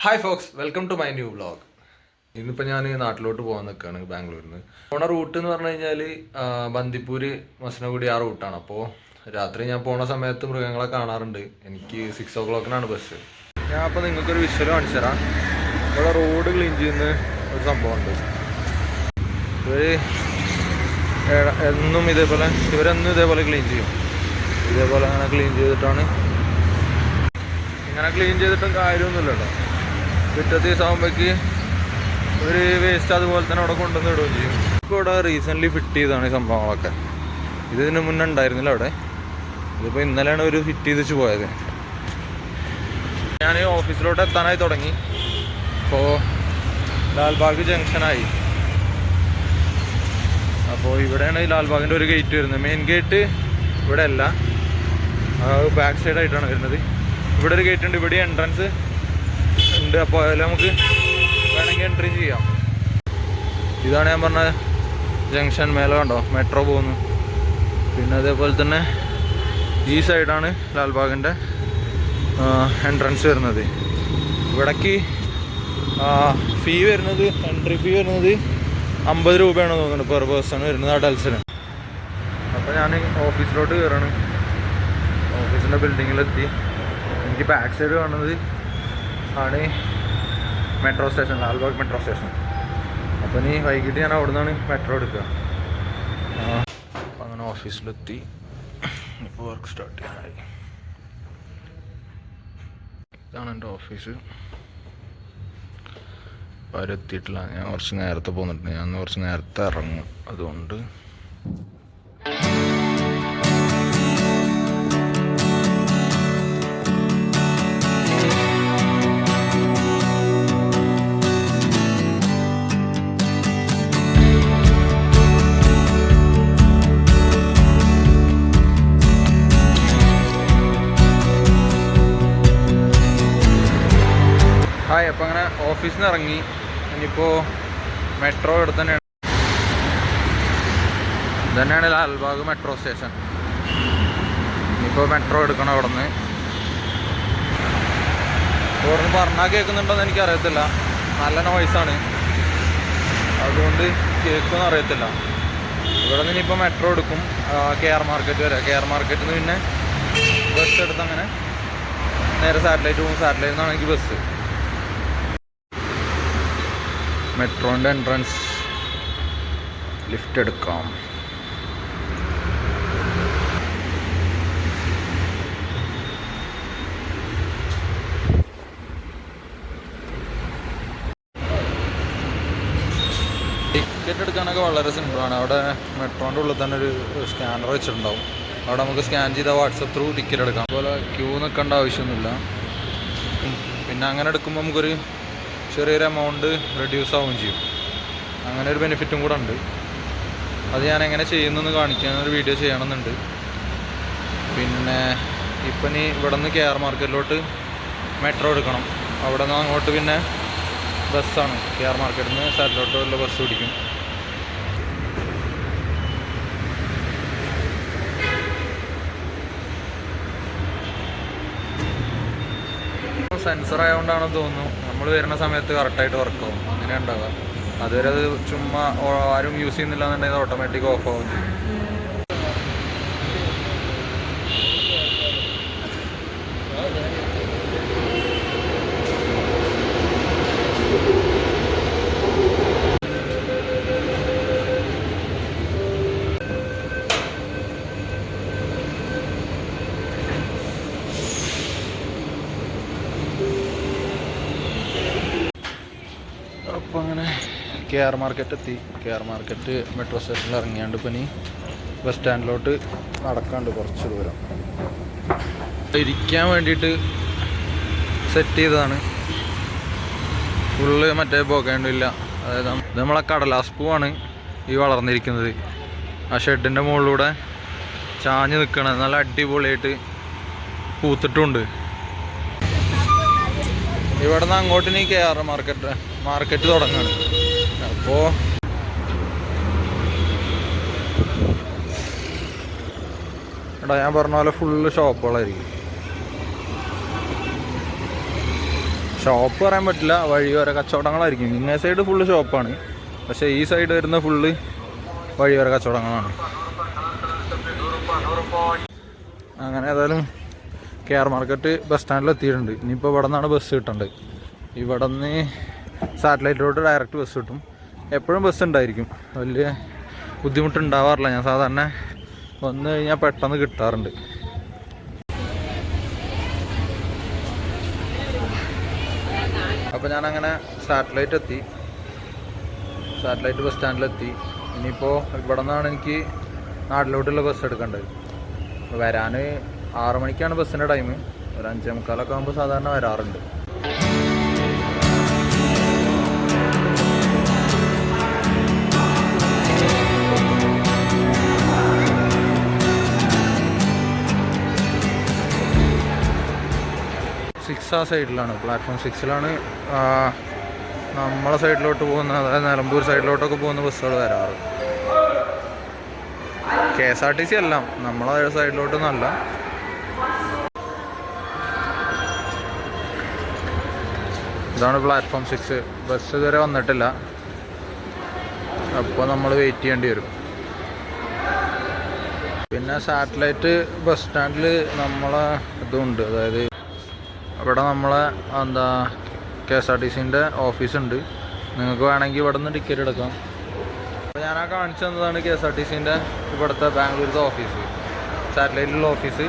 Hi folks, welcome to my new vlog. ഇന്നിപ്പോൾ ഞാൻ നാട്ടിലോട്ട് പോകാൻ നിൽക്കുകയാണ് ബാംഗ്ലൂരിൽ നിന്ന്. പോണ റൂട്ട് എന്ന് പറഞ്ഞു കഴിഞ്ഞാൽ ബന്ദിപ്പൂര് മസനഗുഡി ആ റൂട്ടാണ്. അപ്പോൾ രാത്രി ഞാൻ പോണ സമയത്ത് മൃഗങ്ങളെ കാണാറുണ്ട്. എനിക്ക് 6 o'clock ബസ്. ഞാൻ അപ്പോൾ നിങ്ങൾക്കൊരു വിഷ്വൽ കാണിച്ചു തരാം. ഇവിടെ റോഡ് ക്ലീൻ ചെയ്യുന്ന ഒരു സംഭവമുണ്ട്. എന്നും ഇവരെന്നും ഇതേപോലെ ക്ലീൻ ചെയ്യും. ഇതേപോലെ അങ്ങനെ ക്ലീൻ ചെയ്തിട്ടാണ്. ഇങ്ങനെ ക്ലീൻ ചെയ്തിട്ടും കാര്യമൊന്നുമില്ലല്ലോ. പിറ്റത്തെ ദിവസം ആകുമ്പോഴേക്ക് ഒരു വേസ്റ്റ് അതുപോലെ തന്നെ അവിടെ കൊണ്ടുവന്ന് ഇടുകയും ചെയ്യും. ഇപ്പോൾ ഇവിടെ റീസെൻ്റ്ലി ഫിറ്റ് ചെയ്താണ് ഈ സംഭവങ്ങളൊക്കെ. ഇതിന് മുന്നേ ഉണ്ടായിരുന്നില്ല അവിടെ. ഇതിപ്പോൾ ഇന്നലെയാണ് ഒരു ഫിറ്റ് ചെയ്ത് വെച്ച് പോയത്. ഞാൻ ഓഫീസിലോട്ട് എത്താനായി തുടങ്ങി. ഇപ്പോൾ ലാൽബാഗ് ജംഗ്ഷനായി. അപ്പോൾ ഇവിടെയാണ് ഈ ലാൽബാഗിൻ്റെ ഒരു ഗേറ്റ് വരുന്നത്. മെയിൻ ഗേറ്റ് ഇവിടെ അല്ല, ബാക്ക് സൈഡായിട്ടാണ് വരുന്നത്. ഇവിടെ ഒരു ഗേറ്റ് ഉണ്ട്, ഇവിടെ എൻട്രൻസ് ഉണ്ട്. അപ്പോൾ അതിൽ നമുക്ക് വേണമെങ്കിൽ എൻട്രി ചെയ്യാം. ഇതാണ് ഞാൻ പറഞ്ഞ ജംഗ്ഷൻ. മേലെ കണ്ടോ മെട്രോ പോകുന്നു. പിന്നെ അതേപോലെ തന്നെ ഈ സൈഡാണ് ലാൽബാഗിൻ്റെ എൻട്രൻസ് വരുന്നത്. ഇവിടേക്ക് ഫീ വരുന്നത്, എൻട്രി ഫീ വരുന്നത് 50 രൂപയാണ് തോന്നുന്നത് പെർ പേഴ്സൺ വരുന്നത് അഡൽസിന്. അപ്പോൾ ഞാൻ ഓഫീസിലോട്ട് കയറാണ്. ഓഫീസിൻ്റെ ബിൽഡിങ്ങിലെത്തി. എനിക്ക് ബാക്ക് സൈഡ് കാണുന്നത് ആണ് metro station, Lalbagh metro station. അപ്പോൾ ഇനി വൈകിട്ട് ഞാൻ അവിടെ നിന്നാണ് മെട്രോ എടുക്കുക. അപ്പം അങ്ങനെ ഓഫീസിലെത്തി. ഇപ്പോൾ വർക്ക് സ്റ്റാർട്ട് ചെയ്യാനായി. ഇതാണ് എൻ്റെ ഓഫീസ്. അവരെത്തിയിട്ടില്ല. ഞാൻ കുറച്ച് നേരത്തെ പോന്നിട്ടുണ്ട്. ഞാൻ കുറച്ച് നേരത്തെ ഇറങ്ങും. അതുകൊണ്ട് അപ്പോൾ അങ്ങനെ ഓഫീസിൽ നിന്ന് ഇറങ്ങി. ഇനിയിപ്പോൾ മെട്രോ ഇവിടെ തന്നെയാണ്. ഇതന്നെയാണ് ലാൽബാഗ് മെട്രോ സ്റ്റേഷൻ. ഇനിയിപ്പോൾ മെട്രോ എടുക്കണം. അവിടെ നിന്ന് പറഞ്ഞാൽ കേൾക്കുന്നുണ്ടോയെന്ന് എനിക്കറിയത്തില്ല. നല്ല നോയ്സാണ്, അതുകൊണ്ട് കേൾക്കുമെന്ന് അറിയത്തില്ല. ഇവിടെ നിന്ന് ഇനിയിപ്പോൾ മെട്രോ എടുക്കും KR മാർക്കറ്റ് വരെ. KR മാർക്കറ്റിൽ നിന്ന് പിന്നെ ബസ് എടുത്ത് അങ്ങനെ നേരെ സാറ്റലൈറ്റ് പോകും. സാറ്റലൈറ്റിൽ നിന്നാണ് എനിക്ക് ബസ്. മെട്രോൻ്റെ എൻട്രൻസ് ലിഫ്റ്റ് എടുക്കാം. ടിക്കറ്റ് എടുക്കാനൊക്കെ വളരെ സിമ്പിളാണ്. അവിടെ മെട്രോൻ്റെ ഉള്ളിൽ തന്നെ ഒരു സ്കാനർ വെച്ചിട്ടുണ്ടാവും. അവിടെ നമുക്ക് സ്കാൻ ചെയ്താൽ വാട്സപ്പ് ത്രൂ ടിക്കറ്റ് എടുക്കാം. അതുപോലെ ക്യൂ നിൽക്കേണ്ട ആവശ്യമൊന്നുമില്ല. പിന്നെ അങ്ങനെ എടുക്കുമ്പോൾ നമുക്കൊരു ചെറിയൊരു എമൗണ്ട് റെഡ്യൂസ് ആവുകയും ചെയ്യും. അങ്ങനെ ഒരു ബെനിഫിറ്റും കൂടെ ഉണ്ട്. അത് ഞാൻ എങ്ങനെ ചെയ്യുന്നതെന്ന് കാണിക്കാനൊരു വീഡിയോ ചെയ്യണമെന്നുണ്ട്. പിന്നെ ഇപ്പം ഇനി ഇവിടെ നിന്ന് KR മാർക്കറ്റിലോട്ട് മെട്രോ എടുക്കണം. അവിടെ നിന്ന് അങ്ങോട്ട് പിന്നെ ബസ്സാണ്. KR മാർക്കറ്റിൽ നിന്ന് സാറ്റിലോട്ടുള്ള ബസ് പിടിക്കും. സെൻസർ ആയതുകൊണ്ടാണെന്ന് തോന്നുന്നു നമ്മൾ വരുന്ന സമയത്ത് കറക്റ്റായിട്ട് വർക്കാവും. അങ്ങനെ ഉണ്ടാവുക. അതുവരെ അത് ചുമ്മാ ആരും യൂസ് ചെയ്യുന്നില്ല എന്നുണ്ടെങ്കിൽ ഓട്ടോമാറ്റിക് ഓഫ് ആവും ചെയ്യും. അപ്പോൾ അങ്ങനെ KR മാർക്കറ്റ് എത്തി. KR മാർക്കറ്റ് മെട്രോ സ്റ്റേഷനിൽ ഇറങ്ങിയാണ്ട് ഇപ്പം ഇനി ബസ് സ്റ്റാൻഡിലോട്ട് നടക്കാണ്ട് കുറച്ച് ദൂരം. ഇരിക്കാൻ വേണ്ടിയിട്ട് സെറ്റ് ചെയ്തതാണ്. ഫുള്ള് മറ്റേ പോകേണ്ടില്ല. അതായത് ഇത് നമ്മളെ കടലാസ് പൂവാണ് ഈ വളർന്നിരിക്കുന്നത്. ആ ഷെഡിൻ്റെ മുകളിലൂടെ ചാഞ്ഞ് നിൽക്കണം. നല്ല അടിപൊളിയായിട്ട് പൂത്തിട്ടുണ്ട്. ഇവിടെ നിന്ന് അങ്ങോട്ട് ഇനി KR മാർക്കറ്റ് തുടങ്ങുകയാണ്. അപ്പോൾ ഞാൻ പറഞ്ഞ പോലെ ഫുള്ള് ഷോപ്പുകളായിരിക്കും. ഷോപ്പ് പറയാൻ പറ്റില്ല, വഴിയോര കച്ചവടങ്ങളായിരിക്കും. ഇങ്ങേ സൈഡ് ഫുള്ള് ഷോപ്പാണ്, പക്ഷേ ഈ സൈഡ് വരുന്ന ഫുള്ള് വഴിയോര കച്ചവടങ്ങളാണ്. അങ്ങനെ ഏതായാലും KR മാർക്കറ്റ് ബസ് സ്റ്റാൻഡിൽ എത്തിയിട്ടുണ്ട്. ഇനിയിപ്പോൾ ഇവിടെ നിന്നാണ് ബസ് കിട്ടേണ്ടത്. ഇവിടെ നിന്ന് സാറ്റലൈറ്റ് റോഡ് ഡയറക്റ്റ് ബസ് കിട്ടും. എപ്പോഴും ബസ് ഉണ്ടായിരിക്കും, വലിയ ബുദ്ധിമുട്ടുണ്ടാവാറില്ല. ഞാൻ സാധാരണ വന്നു കഴിഞ്ഞാൽ പെട്ടെന്ന് കിട്ടാറുണ്ട്. അപ്പോൾ ഞാനങ്ങനെ സാറ്റലൈറ്റ് ബസ് സ്റ്റാൻഡിലെത്തി. ഇനിയിപ്പോൾ ഇവിടെ നിന്നാണ് എനിക്ക് നാട്ടിലോട്ടുള്ള ബസ് എടുക്കേണ്ടത്. വരാൻ 6 മണിക്കാണ് ബസ്സിൻ്റെ ടൈം. ഒരു 5:45 ആകുമ്പോൾ സാധാരണ വരാറുണ്ട്. ആ സൈഡിലാണ്, പ്ലാറ്റ്ഫോം 6-ലാണ് നമ്മളെ സൈഡിലോട്ട് പോകുന്ന, അതായത് നിലമ്പൂർ സൈഡിലോട്ടൊക്കെ പോകുന്ന ബസ്സുകൾ വരാറ്. KSRTC എല്ലാം നമ്മളെ സൈഡിലോട്ടൊന്നല്ല. ഇതാണ് പ്ലാറ്റ്ഫോം 6. ബസ് ഇതുവരെ വന്നിട്ടില്ല, അപ്പോൾ നമ്മൾ വെയിറ്റ് ചെയ്യേണ്ടി വരും. പിന്നെ സാറ്റലൈറ്റ് ബസ് സ്റ്റാൻഡിൽ നമ്മളെ ഇതുണ്ട്, അതായത് ഇവിടെ നമ്മളെ KSRTCൻ്റെ ഓഫീസുണ്ട്. നിങ്ങൾക്ക് വേണമെങ്കിൽ ഇവിടെ നിന്ന് ടിക്കറ്റ് എടുക്കാം. അപ്പോൾ ഞാൻ കാണിച്ചു തന്നതാണ് KSRTCൻ്റെ ഇവിടുത്തെ ബാംഗ്ലൂരിലത്തെ ഓഫീസ്, സാറ്റലൈറ്റിലുള്ള ഓഫീസ്.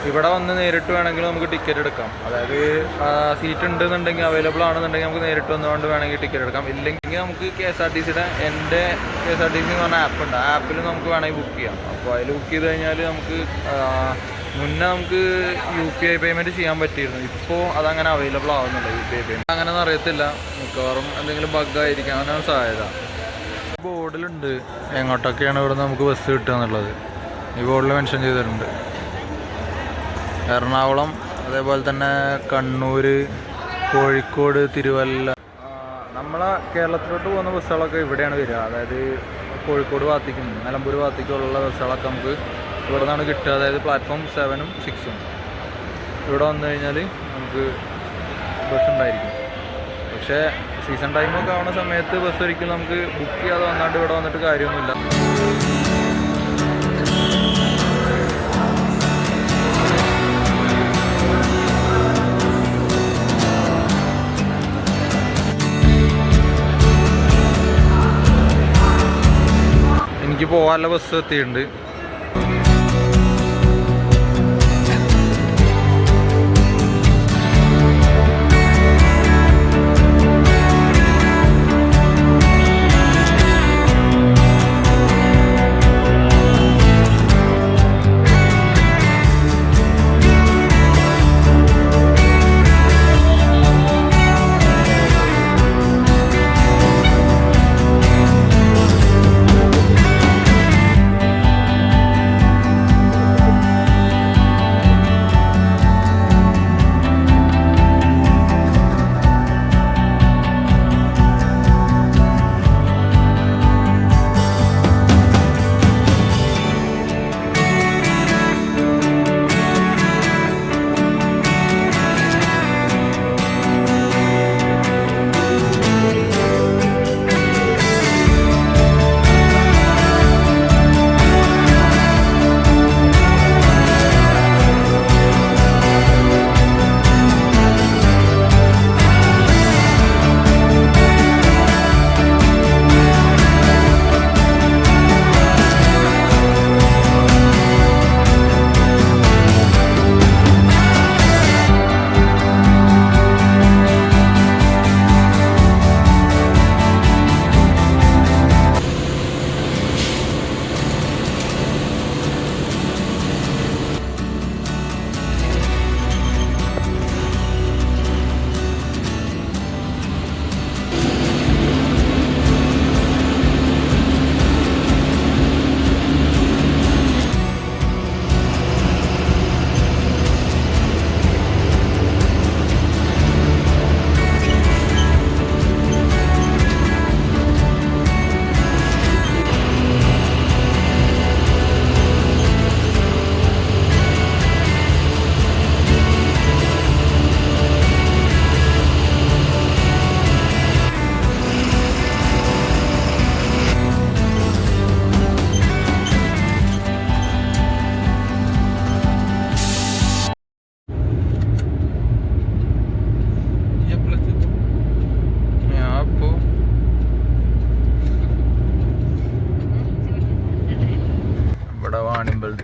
ഇവിടെ വന്ന് നേരിട്ട് വേണമെങ്കിൽ നമുക്ക് ടിക്കറ്റ് എടുക്കാം. അതായത് സീറ്റ് ഉണ്ടെന്നുണ്ടെങ്കിൽ, അവൈലബിൾ ആണെന്നുണ്ടെങ്കിൽ നമുക്ക് നേരിട്ട് വന്നുകൊണ്ട് വേണമെങ്കിൽ ടിക്കറ്റ് എടുക്കാം. ഇല്ലെങ്കിൽ നമുക്ക് KSRTCയുടെ എൻ്റെ KSRTC എന്ന് പറഞ്ഞ ആപ്പ് ഉണ്ട്, ആ ആപ്പിൽ നമുക്ക് വേണമെങ്കിൽ ബുക്ക് ചെയ്യാം. അപ്പോൾ അതിൽ ബുക്ക് ചെയ്ത് കഴിഞ്ഞാൽ നമുക്ക് മുന്നേ നമുക്ക് UPI പേയ്മെൻറ്റ് ചെയ്യാൻ പറ്റിയിരുന്നു. ഇപ്പോൾ അതങ്ങനെ അവൈലബിൾ ആവുന്നില്ല UPI പേയ്മെൻറ്റ്. അങ്ങനെയൊന്നും അറിയത്തില്ല, മിക്കവാറും എന്തെങ്കിലും ബഗ്ഗായിരിക്കാനാണ് സാധ്യത. ബോർഡിലുണ്ട് എങ്ങോട്ടൊക്കെയാണ് ഇവിടെ നമുക്ക് ബസ് കിട്ടുക എന്നുള്ളത്. ഈ ബോർഡിൽ മെൻഷൻ ചെയ്തിട്ടുണ്ട്. എറണാകുളം, അതേപോലെ തന്നെ കണ്ണൂർ, കോഴിക്കോട്, തിരുവല്ല. നമ്മളെ കേരളത്തിലോട്ട് പോകുന്ന ബസ്സുകളൊക്കെ ഇവിടെയാണ് വരിക. അതായത് കോഴിക്കോട് ഭാഗത്തേക്കും നിലമ്പൂർ ഭാഗത്തേക്കുള്ള ബസ്സുകളൊക്കെ നമുക്ക് ഇവിടെ നിന്നാണ് കിട്ടുക. അതായത് പ്ലാറ്റ്ഫോം 7-ഉം 6-ഉം ഇവിടെ വന്നു കഴിഞ്ഞാൽ നമുക്ക് ബസ് ഉണ്ടായിരിക്കും. പക്ഷേ സീസൺ ടൈമൊക്കെ ആവുന്ന സമയത്ത് ബസ് ഒരിക്കലും നമുക്ക് ബുക്ക് ചെയ്യാതെ വന്നാണ്ട് ഇവിടെ വന്നിട്ട് കാര്യമൊന്നുമില്ല. എനിക്ക് പോകാനുള്ള ബസ് എത്തിയിട്ടുണ്ട്.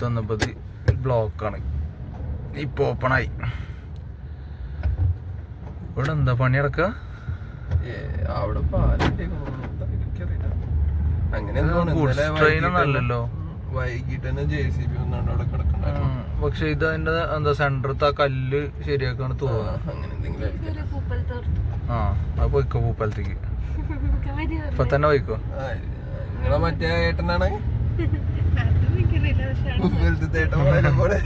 അടുത്ത് വന്നപ്പോ ബ്ലോക്കാണ്. ഇപ്പൊ ഓപ്പണായി. ഇവിടെ എന്താ പണി നടക്കുക? അവിടെ ട്രെയിനൊന്നല്ലല്ലോ. വൈകിട്ട് തന്നെ JCB വന്നാണ്ട് അവിടെ കിടക്കണ്ടായിരുന്നു. പക്ഷെ ഇത് അതിന്റെ എന്താ സെന്ററത്തെ ആ കല്ല് ശരിയാക്കാണ് തോന്നുന്നത്. അങ്ങനെ എന്തെങ്കിലും ആ അത് പോയിക്കോ പൂപ്പാലത്തേക്ക്. ഇപ്പൊ തന്നെ പോയിക്കോ. നിങ്ങളെ മറ്റേ ഏട്ടനാണ് പൂപ്പാലത്തെ ഏട്ടൻ പോലെ